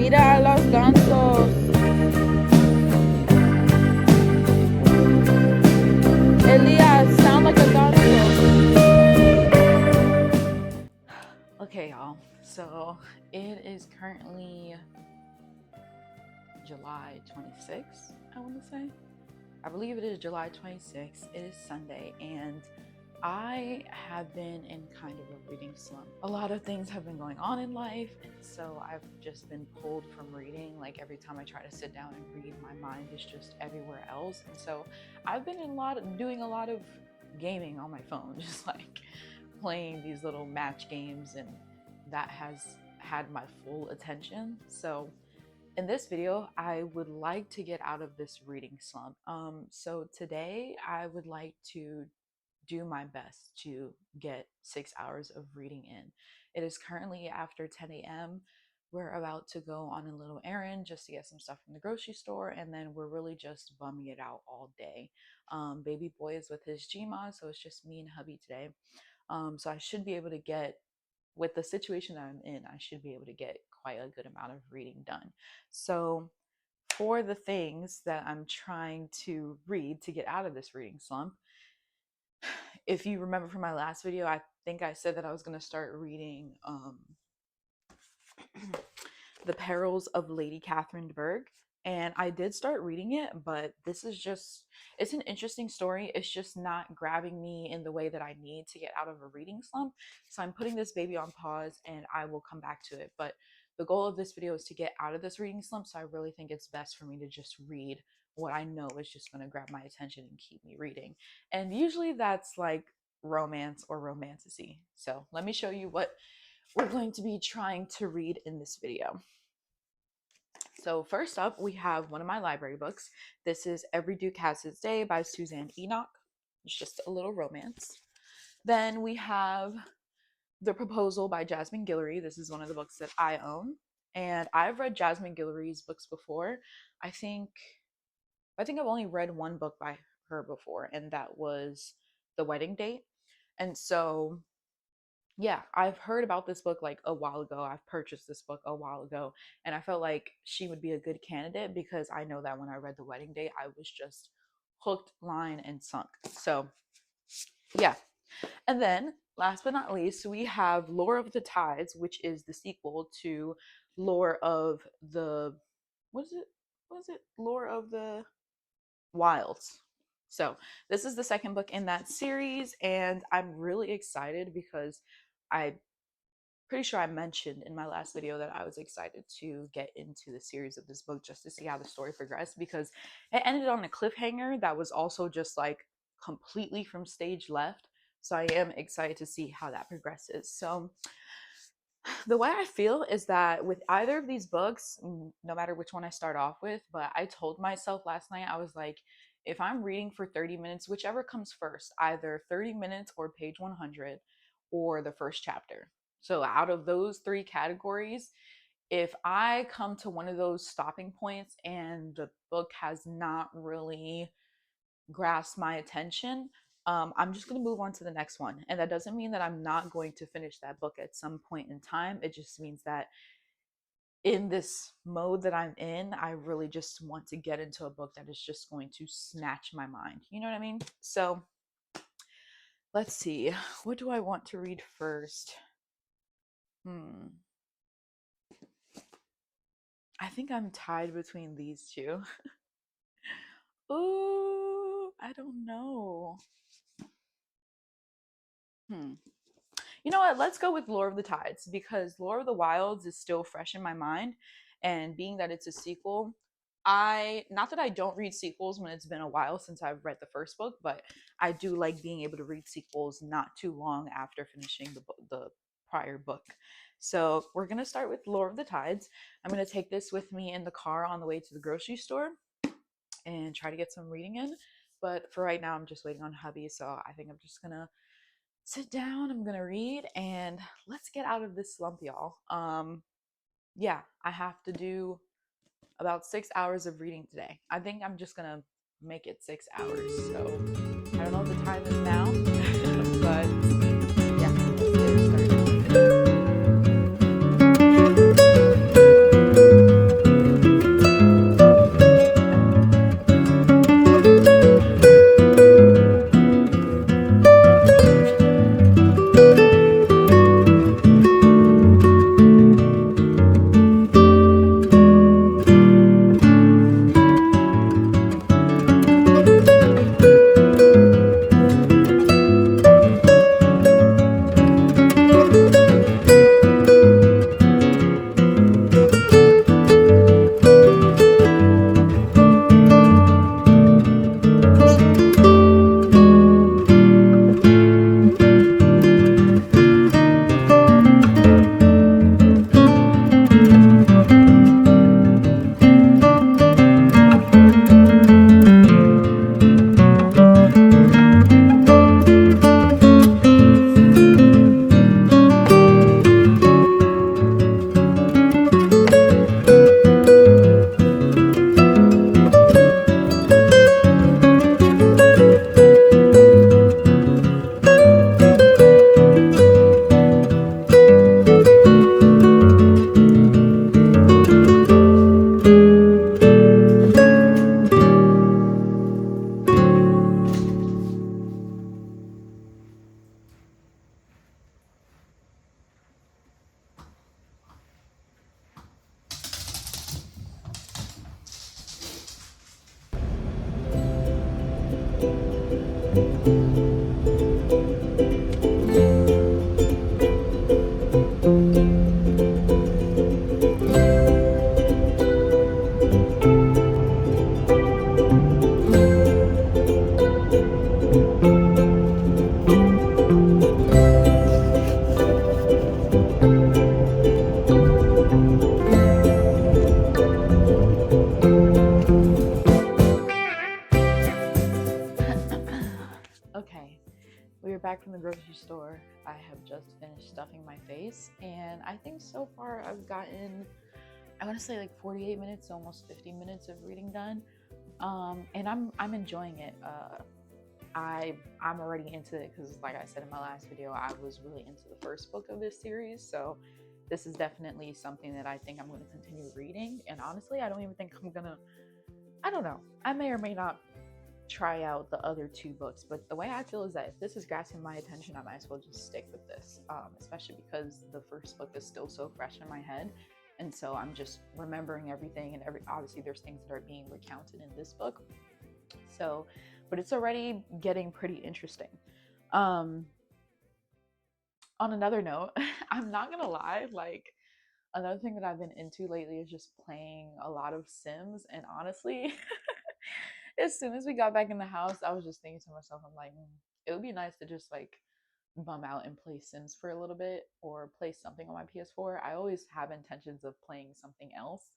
Mira a los gansos. Elias, sound like a ganso. Okay, y'all. So it is currently July 26th, I want to say. I believe it is July 26th. It is Sunday, and I have been in kind of a reading slump. A lot of things have been going on in life, and so I've just been pulled from reading. Like every time I try to sit down and read, my mind is just everywhere else. And so I've been doing a lot of gaming on my phone, just like playing these little match games, and that has had my full attention. So in this video, I would like to get out of this reading slump. So today I would like to do my best to get 6 hours of reading in. It is currently after 10 a.m. We're about to go on a little errand just to get some stuff from the grocery store, and then we're really just bumming it out all day. Baby boy is with his GMA, so it's just me and hubby today. So I should be able to get, with the situation that I'm in, I should be able to get quite a good amount of reading done. So for the things that I'm trying to read to get out of this reading slump, if you remember from my last video, I think I said that I was going to start reading The Perils of Lady Catherine de Bourgh, and I did start reading it, but this is just, it's an interesting story. It's just not grabbing me in the way that I need to get out of a reading slump. So I'm putting this baby on pause and I will come back to it. But the goal of this video is to get out of this reading slump, so I really think it's best for me to just read what I know is just going to grab my attention and keep me reading. And usually that's like romance or romantasy. So let me show you what we're going to be trying to read in this video. So first up, we have one of my library books. This is Every Duke Has His Day by Suzanne Enoch. It's just a little romance. Then we have The Proposal by Jasmine Guillory. This is one of the books that I own, and I've read Jasmine Guillory's books before. I think I've only read one book by her before, and that was The Wedding Date. And so, yeah, I've heard about this book like a while ago. I've purchased this book a while ago, and I felt like she would be a good candidate because I know that when I read The Wedding Date, I was just hooked, line, and sunk. So, yeah. And then, last but not least, we have Lore of the Tides, which is the sequel to Lore of the, what is it? Lore of the Wilds. So this is the second book in that series, and I'm really excited because I'm pretty sure I mentioned in my last video that I was excited to get into the series of this book just to see how the story progressed, because it ended on a cliffhanger that was also just like completely from stage left. So I am excited to see how that progresses. So the way I feel is that with either of these books, no matter which one I start off with, but I told myself last night, I was like, if I'm reading for 30 minutes, whichever comes first, either 30 minutes or page 100 or the first chapter. So out of those three categories, if I come to one of those stopping points and the book has not really grasped my attention, I'm just going to move on to the next one. And that doesn't mean that I'm not going to finish that book at some point in time. It just means that in this mode that I'm in, I really just want to get into a book that is just going to snatch my mind. You know what I mean? So let's see. What do I want to read first? I think I'm tied between these two. Oh, I don't know. You know what? Let's go with Lore of the Tides, because Lore of the Wilds is still fresh in my mind. And being that it's a sequel, not that I don't read sequels when it's been a while since I've read the first book, but I do like being able to read sequels not too long after finishing the prior book. So we're going to start with Lore of the Tides. I'm going to take this with me in the car on the way to the grocery store and try to get some reading in. But for right now, I'm just waiting on hubby, so I think I'm just going to sit down, I'm gonna read, and let's get out of this slump, y'all. Yeah, I have to do about 6 hours of reading today. I think I'm just gonna make it 6 hours. So I don't know what the time is now, but yeah, let's get started. before. I have just finished stuffing my face, and I think so far I've gotten, I want to say like 48 minutes, almost 50 minutes of reading done. And I'm enjoying it. I'm already into it because, like I said in my last video, I was really into the first book of this series. So this is definitely something that I think I'm going to continue reading. And honestly, I don't even think I'm gonna. I don't know. I may or may not try out the other two books, but the way I feel is that if this is grasping my attention, I might as well just stick with this, especially because the first book is still so fresh in my head, and so I'm just remembering everything, and obviously there's things that are being recounted in this book, so but it's already getting pretty interesting. On another note, I'm not gonna lie, like another thing that I've been into lately is just playing a lot of Sims, and honestly as soon as we got back in the house, I was just thinking to myself, I'm like, it would be nice to just like bum out and play Sims for a little bit or play something on my PS4. I always have intentions of playing something else,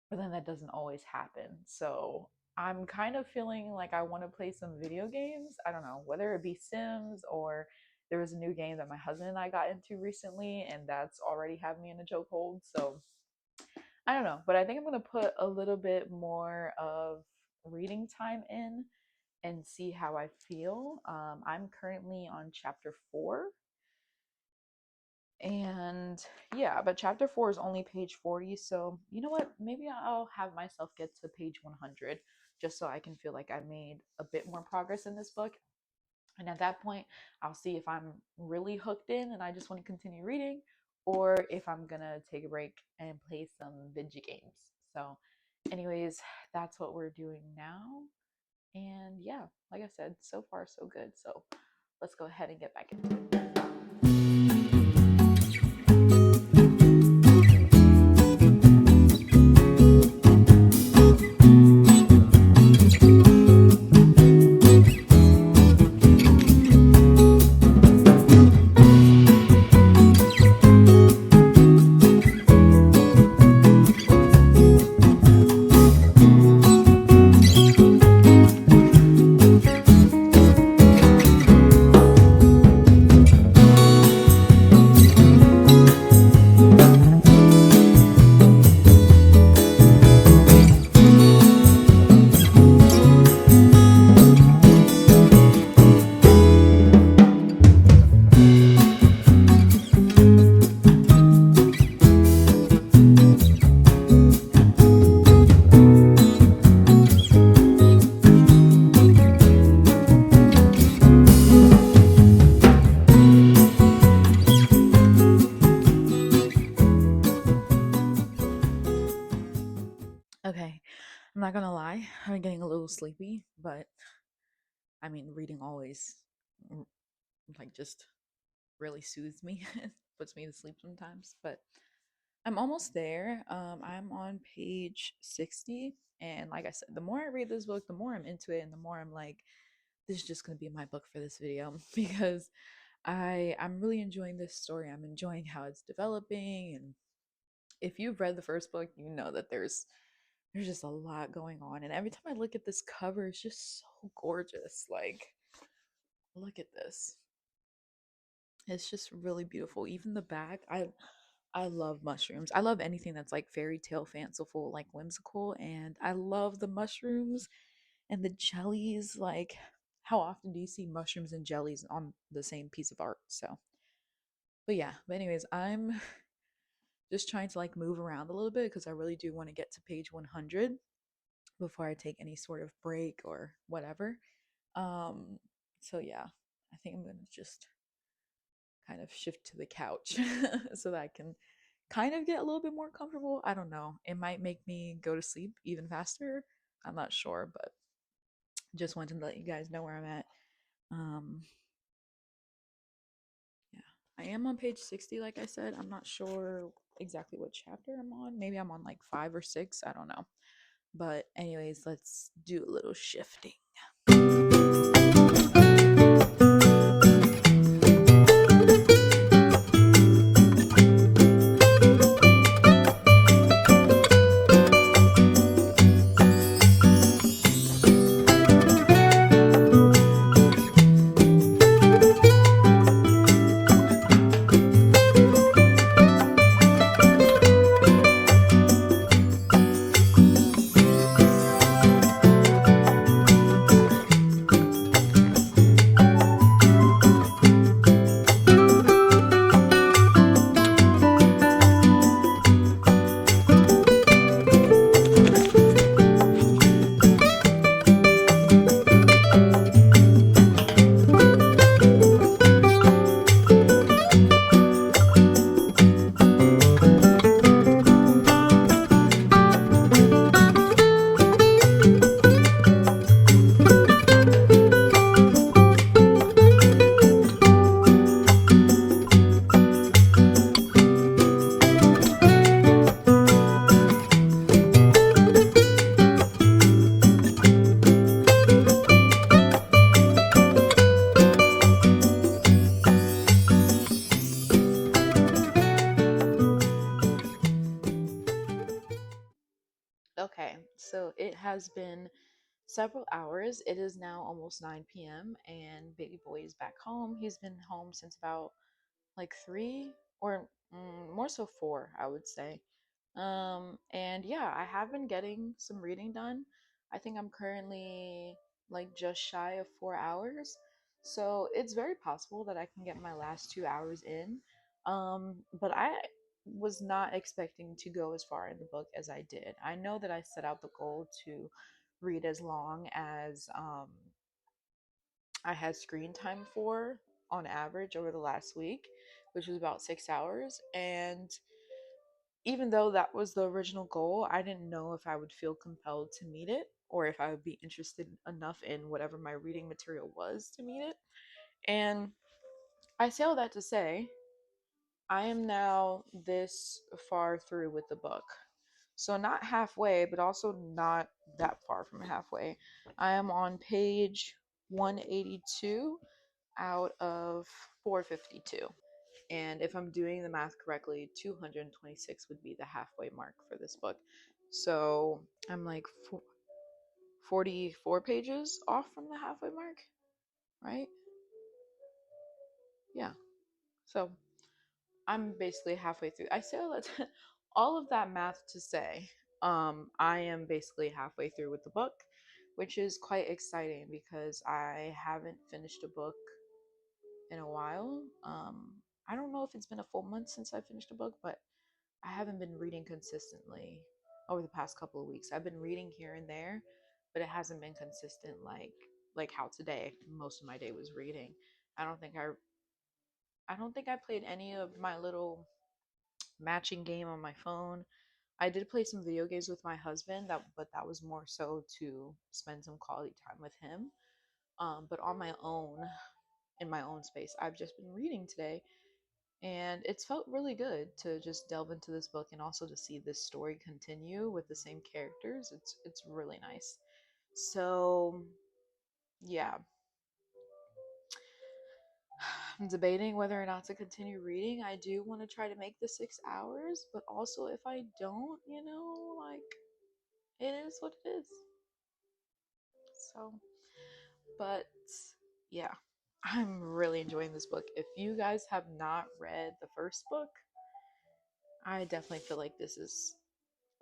but then that doesn't always happen. So I'm kind of feeling like I want to play some video games. I don't know, whether it be Sims or there was a new game that my husband and I got into recently, and that's already had me in a chokehold. So I don't know, but I think I'm going to put a little bit more of reading time in and see how I feel. I'm currently on chapter 4. And yeah, but chapter 4 is only page 40. So you know what? Maybe I'll have myself get to page 100 just so I can feel like I made a bit more progress in this book. And at that point, I'll see if I'm really hooked in and I just want to continue reading, or if I'm going to take a break and play some video games. So, anyways, that's what we're doing now. And yeah, like I said, so far so good. So let's go ahead and get back into it. Okay, I'm not gonna lie, I'm getting a little sleepy, but I mean, reading always like just really soothes me, puts me to sleep sometimes. But I'm almost there. I'm on page 60, and like I said, the more I read this book, the more I'm into it, and the more I'm like, this is just gonna be my book for this video because I'm really enjoying this story. I'm enjoying how it's developing, and if you've read the first book, you know that there's just a lot going on, and every time I look at this cover, it's just so gorgeous. Like, look at this. It's just really beautiful. Even the back, I love mushrooms. I love anything that's like fairy tale, fanciful, like whimsical, and I love the mushrooms and the jellies. Like, how often do you see mushrooms and jellies on the same piece of art? So, but yeah, but anyways, I'm just trying to like move around a little bit because I really do want to get to page 100 before I take any sort of break or whatever. So yeah, I think I'm gonna just kind of shift to the couch so that I can kind of get a little bit more comfortable. I don't know. It might make me go to sleep even faster. I'm not sure, but just wanted to let you guys know where I'm at. Yeah, I am on page 60, like I said. I'm not sure exactly what chapter I'm on. Maybe I'm on like 5 or 6. I don't know. But anyways, let's do a little shifting. So it has been several hours. It is now almost 9 p.m. and baby boy is back home. He's been home since about like 3 or more so 4, I would say. And yeah, I have been getting some reading done. I think I'm currently like just shy of 4 hours. So it's very possible that I can get my last 2 hours in. But I was not expecting to go as far in the book as I did. I know that I set out the goal to read as long as I had screen time for on average over the last week, which was about 6 hours. And even though that was the original goal, I didn't know if I would feel compelled to meet it or if I would be interested enough in whatever my reading material was to meet it. And I say all that to say, I am now this far through with the book. So, not halfway, but also not that far from halfway. I am on page 182 out of 452. And if I'm doing the math correctly, 226 would be the halfway mark for this book. So I'm like 44 pages off from the halfway mark, right? Yeah. So I'm basically halfway through. I say all that all of that math to say, I am basically halfway through with the book, which is quite exciting because I haven't finished a book in a while. I don't know if it's been a full month since I finished a book, but I haven't been reading consistently over the past couple of weeks. I've been reading here and there, but it hasn't been consistent like how today most of my day was reading. I don't think I I don't think I played any of my little matching game on my phone. I did play some video games with my husband, but that was more so to spend some quality time with him. But on my own, in my own space, I've just been reading today, and it's felt really good to just delve into this book and also to see this story continue with the same characters. It's really nice. So yeah, I'm debating whether or not to continue reading. I do want to try to make the 6 hours, but also if I don't, like, it is what it is. So, but yeah, I'm really enjoying this book. If you guys have not read the first book, I definitely feel like this is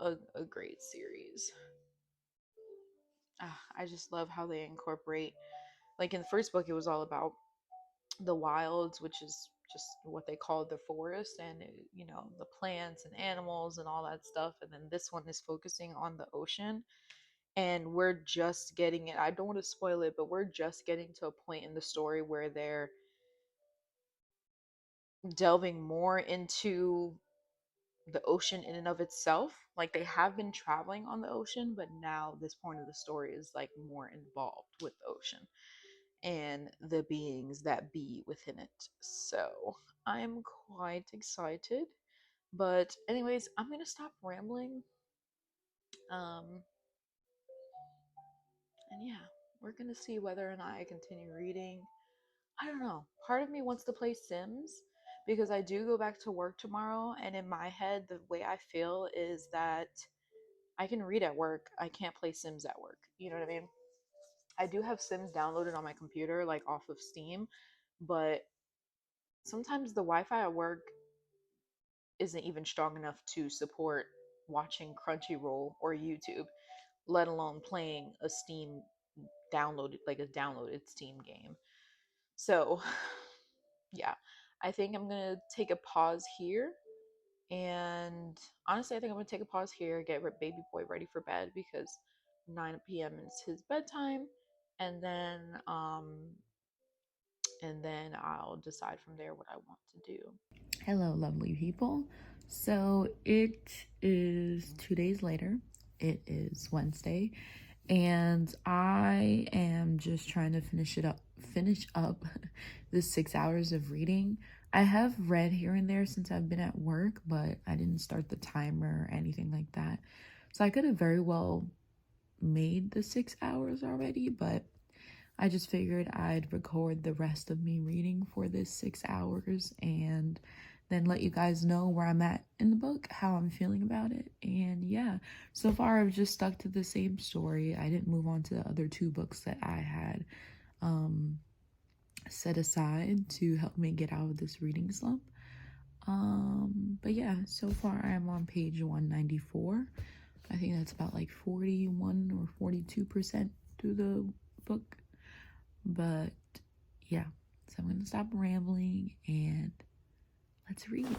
a great series. I just love how they incorporate, like in the first book, it was all about the wilds, which is just what they call the forest, and the plants and animals and all that stuff. And then this one is focusing on the ocean, and we're just getting it. I don't want to spoil it, but we're just getting to a point in the story where they're delving more into the ocean in and of itself. Like they have been traveling on the ocean, but now this point of the story is like more involved with the ocean and the beings that be within it. So I'm quite excited. But anyways, I'm gonna stop rambling. Um, and yeah, we're gonna see whether or not I continue reading. I don't know. Part of me wants to play Sims because I do go back to work tomorrow, and in my head, the way I feel is that I can read at work. I can't play Sims at work. You know what I mean? I do have Sims downloaded on my computer, like off of Steam, but sometimes the Wi-Fi at work isn't even strong enough to support watching Crunchyroll or YouTube, let alone playing a Steam a downloaded Steam game. So, yeah, I think I'm gonna take a pause here. And honestly, I think I'm gonna take a pause here, get baby boy ready for bed because 9 p.m. is his bedtime, and then I'll decide from there what I want to do. Hello, lovely people. So it is 2 days later. It is Wednesday, and I am just trying to finish up the 6 hours of reading. I have read here and there since I've been at work, but I didn't start the timer or anything like that. So I could have very well made the 6 hours already, but I just figured I'd record the rest of me reading for this 6 hours and then let you guys know where I'm at in the book, how I'm feeling about it. And yeah, so far I've just stuck to the same story. I didn't move on to the other two books that I had um, set aside to help me get out of this reading slump. But yeah, so far I'm on page 194. I think that's about like 41 or 42% through the book. But yeah, so I'm gonna stop rambling and let's read.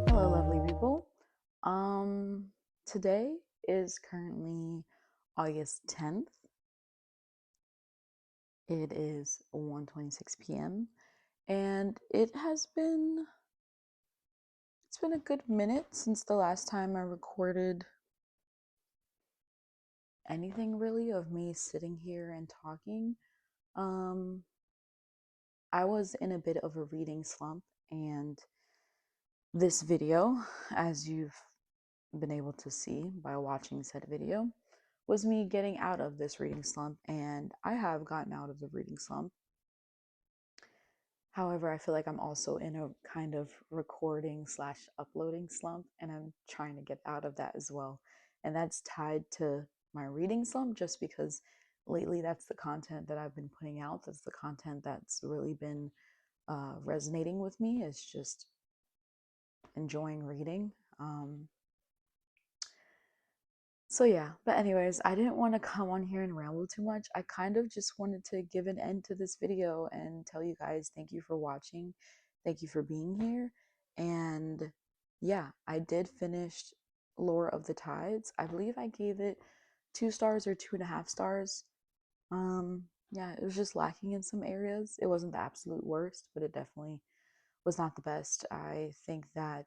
Hello, lovely people. Today is currently August 10th. It is 1:26 p.m. and it's been a good minute since the last time I recorded anything really of me sitting here and talking. Um I was in a bit of a reading slump, and this video, as you've been able to see by watching said video, was me getting out of this reading slump, and I have gotten out of the reading slump. However, I feel like I'm also in a kind of recording slash uploading slump, and I'm trying to get out of that as well. And that's tied to my reading slump just because lately that's the content that I've been putting out. That's the content that's really been resonating with me, is just enjoying reading. So yeah, but anyways, I didn't want to come on here and ramble too much. I kind of just wanted to give an end to this video and tell you guys thank you for watching. Thank you for being here. And yeah, I did finish Lore of the Tides. I believe I gave it 2 stars or 2.5 stars. Yeah, it was just lacking in some areas. It wasn't the absolute worst, but it definitely was not the best. I think that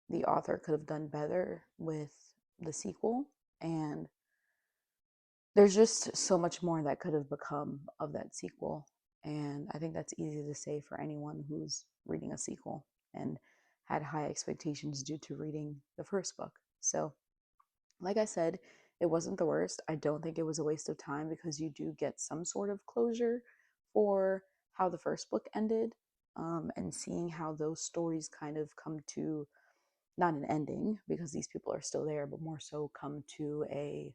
the author could have done better with the sequel, and there's just so much more that could have become of that sequel. And I think that's easy to say for anyone who's reading a sequel and had high expectations due to reading the first book. So, like I said, it wasn't the worst. I don't think it was a waste of time because you do get some sort of closure for how the first book ended, and seeing how those stories kind of come to not an ending because these people are still there, but more so come to a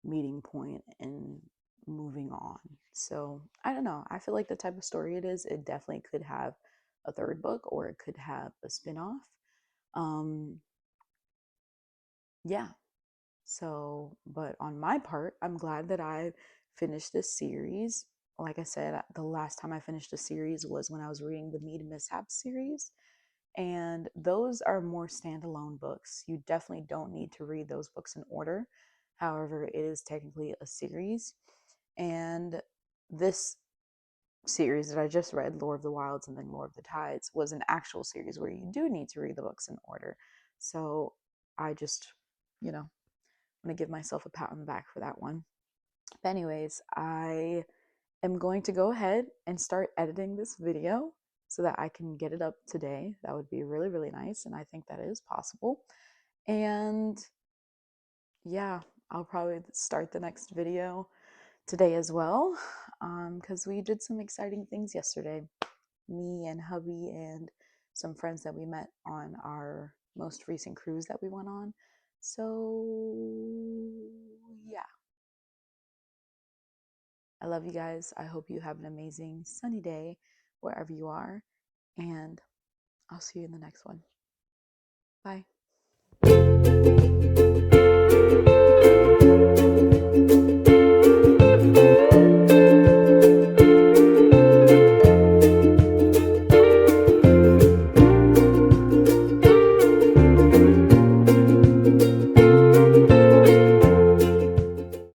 meeting point and moving on. So I don't know. I feel like the type of story it is, it definitely could have a third book or it could have a spin-off. Um, yeah. So, but on my part, I'm glad that I finished this series. Like I said, the last time I finished a series was when I was reading the Mead Mishaps series. And those are more standalone books. You definitely don't need to read those books in order. However, it is technically a series. And this series that I just read, Lore of the Wilds and then Lore of the Tides, was an actual series where you do need to read the books in order. So I just, want to give myself a pat on the back for that one. But anyways, I am going to go ahead and start editing this video so that I can get it up today. That would be really, really nice. And I think that is possible. And yeah, I'll probably start the next video today as well, because we did some exciting things yesterday. Me and hubby and some friends that we met on our most recent cruise that we went on. So yeah, I love you guys. I hope you have an amazing sunny day wherever you are. And I'll see you in the next one. Bye.